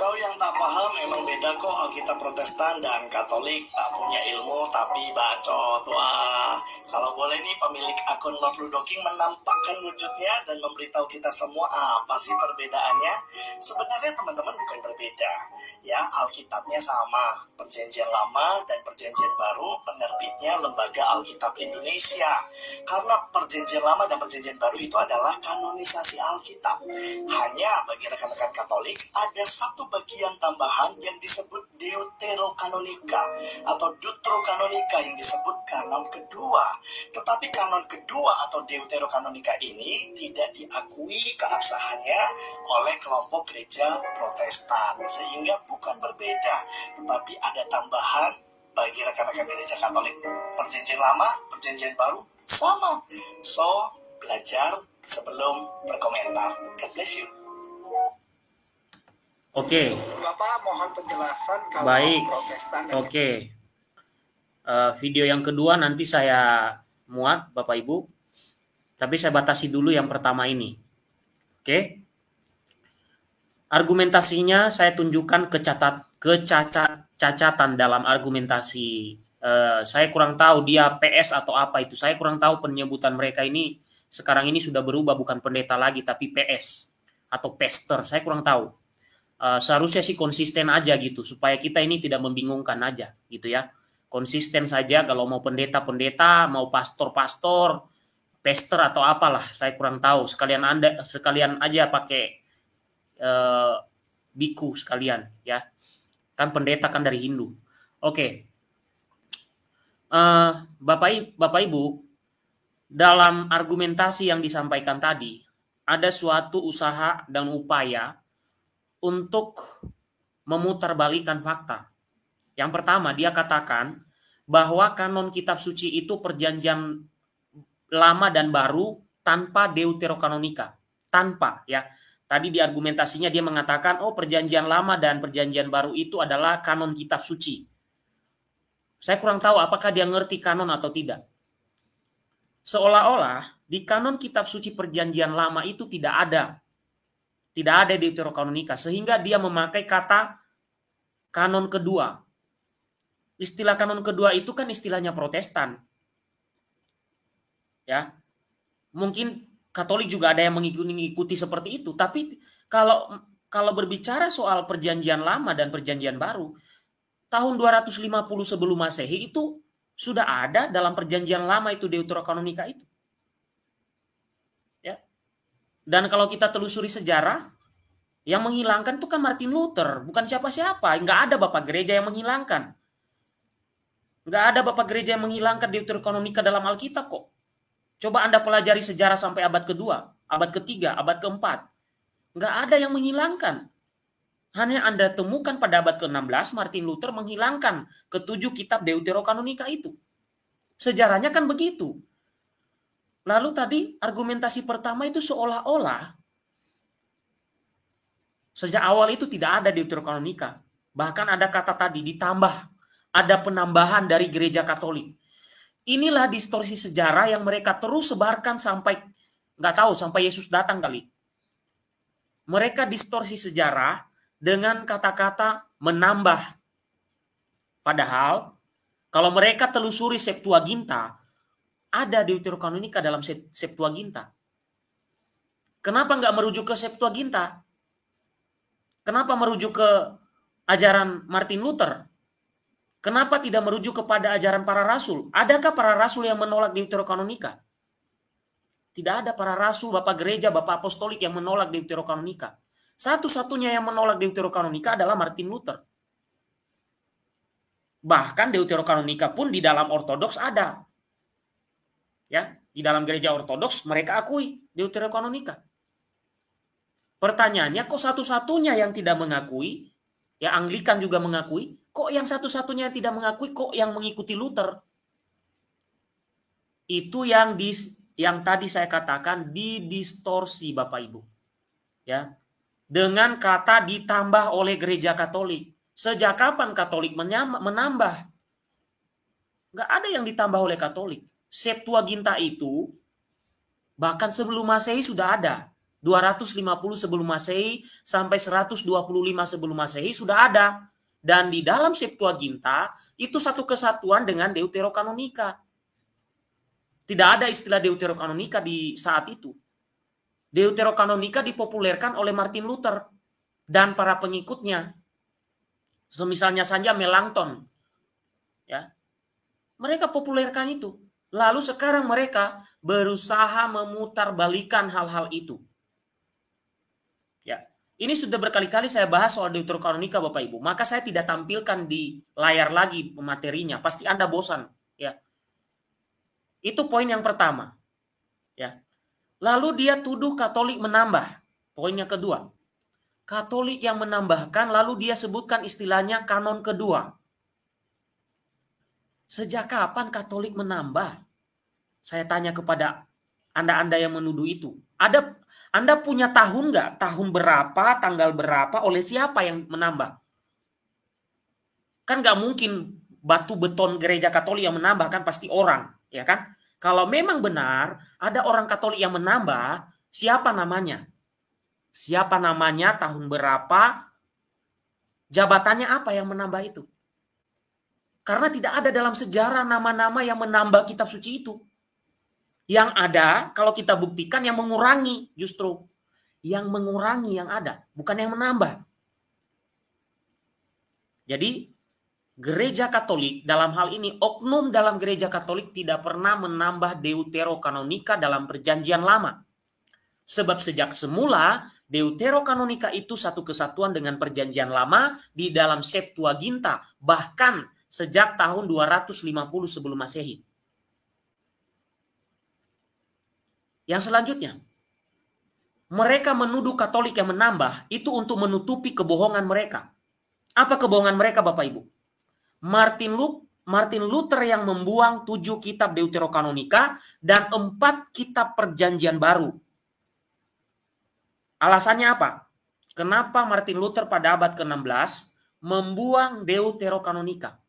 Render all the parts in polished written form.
Kau yang tak paham emang beda kok Alkitab Protestan dan Katolik. Tak punya ilmu tapi bacot. Wah, kalau boleh nih pemilik akun Mapludoking menampakkan wujudnya dan memberitahu kita semua apa sih perbedaannya. Sebenarnya teman-teman bukan berbeda. Ya, Alkitabnya sama. Perjanjian Lama dan Perjanjian Baru penerbitnya Lembaga Alkitab Indonesia. Karena Perjanjian Lama dan Perjanjian Baru itu adalah kanonisasi Alkitab. Hanya bagi rekan-rekan Katolik ada satu bagian tambahan yang disebut Deuterokanonika atau Deuterokanonika yang disebut kanon kedua. Tetapi kanon kedua atau Deuterokanonika ini tidak diakui keabsahannya oleh kelompok gereja Protestan, sehingga bukan berbeda, tetapi ada tambahan bagi rekan-rekan gereja Katolik. Perjanjian Lama, Perjanjian Baru sama. So, belajar sebelum berkomentar. God bless you. Oke. Bapak mohon penjelasan kalau Baik. Protestan dan Oke. Video yang kedua nanti saya muat, Bapak Ibu. Tapi saya batasi dulu yang pertama ini. Oke. Argumentasinya saya tunjukkan kecacatan dalam argumentasi. Saya kurang tahu dia PS atau apa itu. Saya kurang tahu penyebutan mereka ini sekarang ini sudah berubah, bukan pendeta lagi tapi PS atau pester. Saya kurang tahu. Seharusnya sih konsisten aja gitu supaya kita ini tidak membingungkan aja gitu ya. Konsisten saja, kalau mau pendeta-pendeta, mau pastor-pastor, pester atau apalah, saya kurang tahu. Sekalian aja pakai biku sekalian ya. Kan pendeta kan dari Hindu. Oke. Bapak Ibu, dalam argumentasi yang disampaikan tadi ada suatu usaha dan upaya untuk memutarbalikan fakta. Yang pertama, dia katakan bahwa kanon kitab suci itu perjanjian lama dan baru tanpa deuterokanonika. Tanpa ya. Tadi di argumentasinya dia mengatakan, oh perjanjian lama dan perjanjian baru itu adalah kanon kitab suci. Saya kurang tahu apakah dia ngerti kanon atau tidak. Seolah-olah di kanon kitab suci perjanjian lama itu tidak ada deuterokanonika, sehingga dia memakai kata kanon kedua. Istilah kanon kedua itu kan istilahnya Protestan. Ya. Mungkin Katolik juga ada yang mengikuti seperti itu, tapi kalau berbicara soal perjanjian lama dan perjanjian baru, tahun 250 sebelum Masehi itu sudah ada dalam perjanjian lama itu deuterokanonika itu. Ya. Dan kalau kita telusuri sejarah, yang menghilangkan itu kan Martin Luther, bukan siapa-siapa. Nggak ada Bapak Gereja yang menghilangkan. Nggak ada Bapak Gereja yang menghilangkan deuterokanonika dalam Alkitab kok. Coba Anda pelajari sejarah sampai abad kedua, abad ketiga, abad keempat. Nggak ada yang menghilangkan. Hanya Anda temukan pada abad ke-16, Martin Luther menghilangkan ketujuh kitab deuterokanonika itu. Sejarahnya kan begitu. Lalu tadi argumentasi pertama itu seolah-olah sejak awal itu tidak ada deuterokanonika. Bahkan ada kata tadi ditambah, ada penambahan dari gereja Katolik. Inilah distorsi sejarah yang mereka terus sebarkan sampai sampai Yesus datang kali. Mereka distorsi sejarah dengan kata-kata menambah. Padahal kalau mereka telusuri Septuaginta, ada deuterokanonika dalam Septuaginta. Kenapa nggak merujuk ke Septuaginta? Kenapa merujuk ke ajaran Martin Luther? Kenapa tidak merujuk kepada ajaran para rasul? Adakah para rasul yang menolak deuterokanonika? Tidak ada para rasul, Bapak Gereja, Bapak Apostolik yang menolak deuterokanonika. Satu-satunya yang menolak deuterokanonika adalah Martin Luther. Bahkan deuterokanonika pun di dalam Ortodoks ada. Ya, di dalam gereja Ortodoks mereka akui deuterokanonika. Pertanyaannya, kok satu-satunya yang tidak mengakui? Ya, Anglikan juga mengakui. Kok yang satu-satunya yang tidak mengakui, kok yang mengikuti Luther? Itu yang tadi saya katakan didistorsi, Bapak Ibu. Ya. Dengan kata ditambah oleh gereja Katolik. Sejak kapan Katolik menambah? Nggak ada yang ditambah oleh Katolik. Septuaginta itu bahkan sebelum Masehi sudah ada. 250 sebelum Masehi sampai 125 sebelum Masehi sudah ada. Dan di dalam Septuaginta itu satu kesatuan dengan Deuterokanonika. Tidak ada istilah Deuterokanonika di saat itu. Deuterokanonika dipopulerkan oleh Martin Luther dan para pengikutnya. Semisalnya saja Melanchthon. Ya. Mereka populerkan itu. Lalu sekarang mereka berusaha memutarbalikkan hal-hal itu. Ya. Ini sudah berkali-kali saya bahas soal Deuterokanonika Bapak Ibu. Maka saya tidak tampilkan di layar lagi materinya. Pasti Anda bosan, ya. Itu poin yang pertama. Ya. Lalu dia tuduh Katolik menambah. Poinnya kedua. Katolik yang menambahkan lalu dia sebutkan istilahnya kanon kedua. Sejak kapan Katolik menambah? Saya tanya kepada Anda yang menuduh itu. Anda punya tahun nggak? Tahun berapa, tanggal berapa, oleh siapa yang menambah? Kan nggak mungkin batu beton gereja Katolik yang menambah, kan pasti orang, ya kan? Kalau memang benar ada orang Katolik yang menambah, siapa namanya? Siapa namanya, tahun berapa, jabatannya apa yang menambah itu? Karena tidak ada dalam sejarah nama-nama yang menambah kitab suci itu. Yang ada, kalau kita buktikan, yang mengurangi justru. Yang mengurangi yang ada, bukan yang menambah. Jadi, gereja Katolik dalam hal ini, oknum dalam gereja Katolik tidak pernah menambah Deuterokanonika dalam perjanjian lama. Sebab sejak semula, Deuterokanonika itu satu kesatuan dengan perjanjian lama di dalam Septuaginta, bahkan sejak tahun 250 sebelum Masehi. Yang selanjutnya, mereka menuduh Katolik yang menambah itu untuk menutupi kebohongan mereka. Apa kebohongan mereka Bapak Ibu? Martin Luther yang membuang 7 kitab Deuterokanonika dan 4 kitab perjanjian baru. Alasannya apa? Kenapa Martin Luther pada abad ke-16 membuang Deuterokanonika?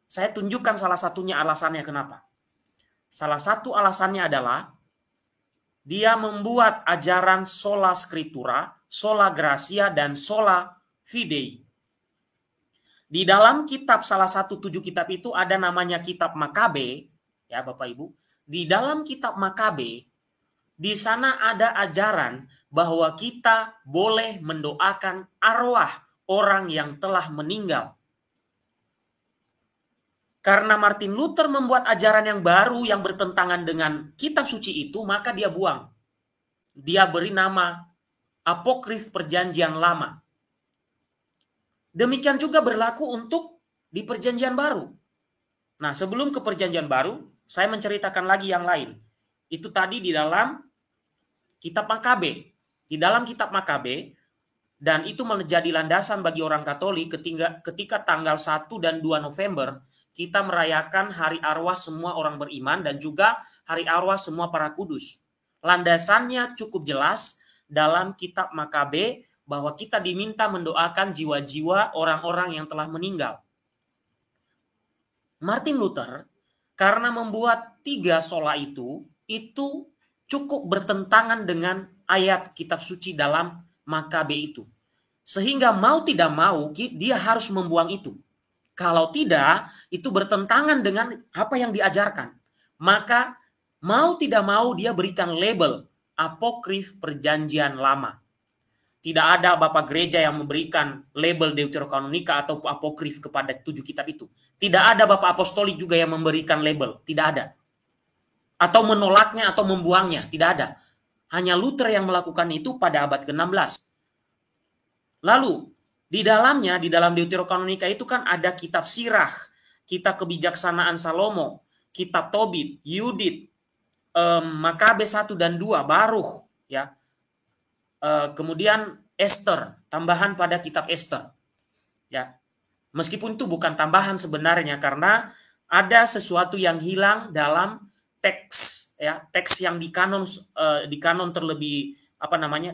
Saya tunjukkan salah satunya alasannya kenapa. Salah satu alasannya adalah dia membuat ajaran sola scriptura, sola gratia, dan sola fidei. Di dalam kitab salah satu 7 kitab itu ada namanya kitab Makabe, ya Bapak Ibu. Di dalam kitab Makabe, di sana ada ajaran bahwa kita boleh mendoakan arwah orang yang telah meninggal. Karena Martin Luther membuat ajaran yang baru yang bertentangan dengan kitab suci itu, maka dia buang. Dia beri nama apokrif perjanjian lama. Demikian juga berlaku untuk di perjanjian baru. Nah, sebelum ke perjanjian baru, saya menceritakan lagi yang lain. Itu tadi di dalam kitab Makabe. Di dalam kitab Makabe, dan itu menjadi landasan bagi orang Katolik ketika tanggal 1 dan 2 November, kita merayakan hari arwah semua orang beriman dan juga hari arwah semua para kudus. Landasannya cukup jelas dalam kitab Makabe bahwa kita diminta mendoakan jiwa-jiwa orang-orang yang telah meninggal. Martin Luther karena membuat 3 sola itu cukup bertentangan dengan ayat kitab suci dalam Makabe itu. Sehingga mau tidak mau dia harus membuang itu. Kalau tidak, itu bertentangan dengan apa yang diajarkan. Maka mau tidak mau dia berikan label apokrif perjanjian lama. Tidak ada Bapak gereja yang memberikan label Deuterokanonika atau apokrif kepada 7 kitab itu. Tidak ada Bapak apostolik juga yang memberikan label. Tidak ada. Atau menolaknya atau membuangnya. Tidak ada. Hanya Luther yang melakukan itu pada abad ke-16. Lalu, di dalamnya, di dalam Deuterokanonika itu kan ada kitab Sirach, kitab kebijaksanaan Salomo, kitab Tobit, Yudit, Makabe 1 dan 2, Baruch, ya. Kemudian Esther, tambahan pada kitab Esther. Ya. Meskipun itu bukan tambahan sebenarnya karena ada sesuatu yang hilang dalam teks, ya, teks yang di kanon terlebih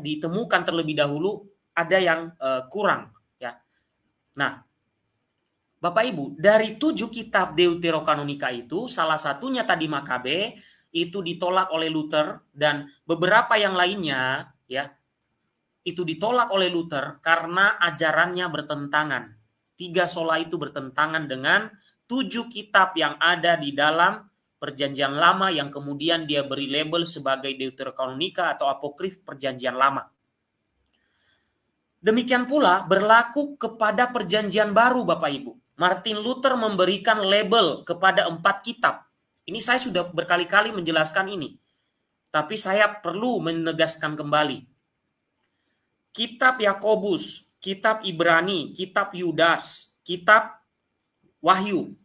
ditemukan terlebih dahulu, ada yang kurang. Nah, Bapak Ibu, dari 7 kitab Deuterokanonika itu, salah satunya tadi Makabe, itu ditolak oleh Luther, dan beberapa yang lainnya, ya, itu ditolak oleh Luther karena ajarannya bertentangan. 3 sola itu bertentangan dengan 7 kitab yang ada di dalam Perjanjian Lama yang kemudian dia beri label sebagai Deuterokanonika atau apokrif Perjanjian Lama. Demikian pula berlaku kepada Perjanjian Baru, Bapak Ibu. Martin Luther memberikan label kepada 4 kitab. Ini saya sudah berkali-kali menjelaskan ini, tapi saya perlu menegaskan kembali. Kitab Yakobus, kitab Ibrani, kitab Yudas, kitab Wahyu.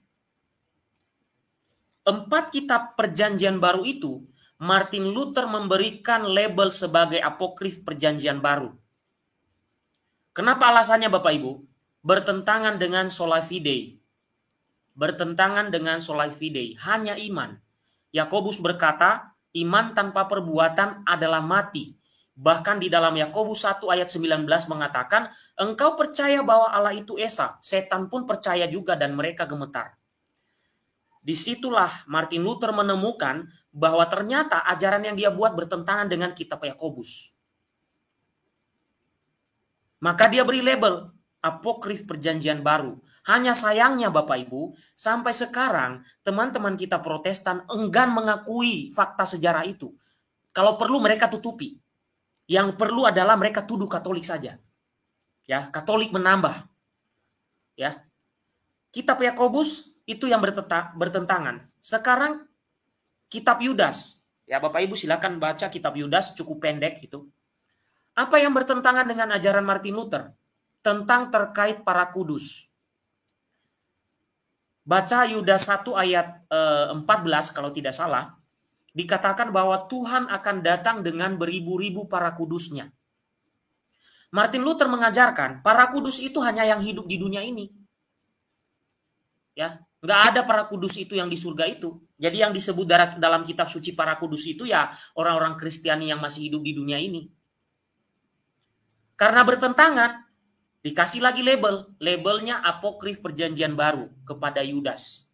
4 kitab Perjanjian Baru itu, Martin Luther memberikan label sebagai apokrif Perjanjian Baru. Kenapa alasannya, Bapak Ibu? Bertentangan dengan sola fide. Bertentangan dengan sola fide, hanya iman. Yakobus berkata, iman tanpa perbuatan adalah mati. Bahkan di dalam Yakobus 1 ayat 19 mengatakan, engkau percaya bahwa Allah itu esa, setan pun percaya juga dan mereka gemetar. Disitulah Martin Luther menemukan bahwa ternyata ajaran yang dia buat bertentangan dengan kitab Yakobus. Maka dia beri label apokrif Perjanjian Baru. Hanya sayangnya Bapak Ibu, sampai sekarang teman-teman kita Protestan enggan mengakui fakta sejarah itu. Kalau perlu mereka tutupi. Yang perlu adalah mereka tuduh Katolik saja. Ya, Katolik menambah. Ya. Kitab Yakobus itu yang bertentangan. Sekarang kitab Yudas. Ya, Bapak Ibu silakan baca kitab Yudas, cukup pendek itu. Apa yang bertentangan dengan ajaran Martin Luther? Tentang terkait para kudus. Baca Yudas 1 ayat 14 kalau tidak salah. Dikatakan bahwa Tuhan akan datang dengan beribu-ribu para kudusnya. Martin Luther mengajarkan para kudus itu hanya yang hidup di dunia ini. Ya, nggak ada para kudus itu yang di surga itu. Jadi yang disebut dalam kitab suci para kudus itu ya orang-orang Kristiani yang masih hidup di dunia ini. Karena bertentangan, dikasih lagi labelnya apokrif Perjanjian Baru kepada Yudas.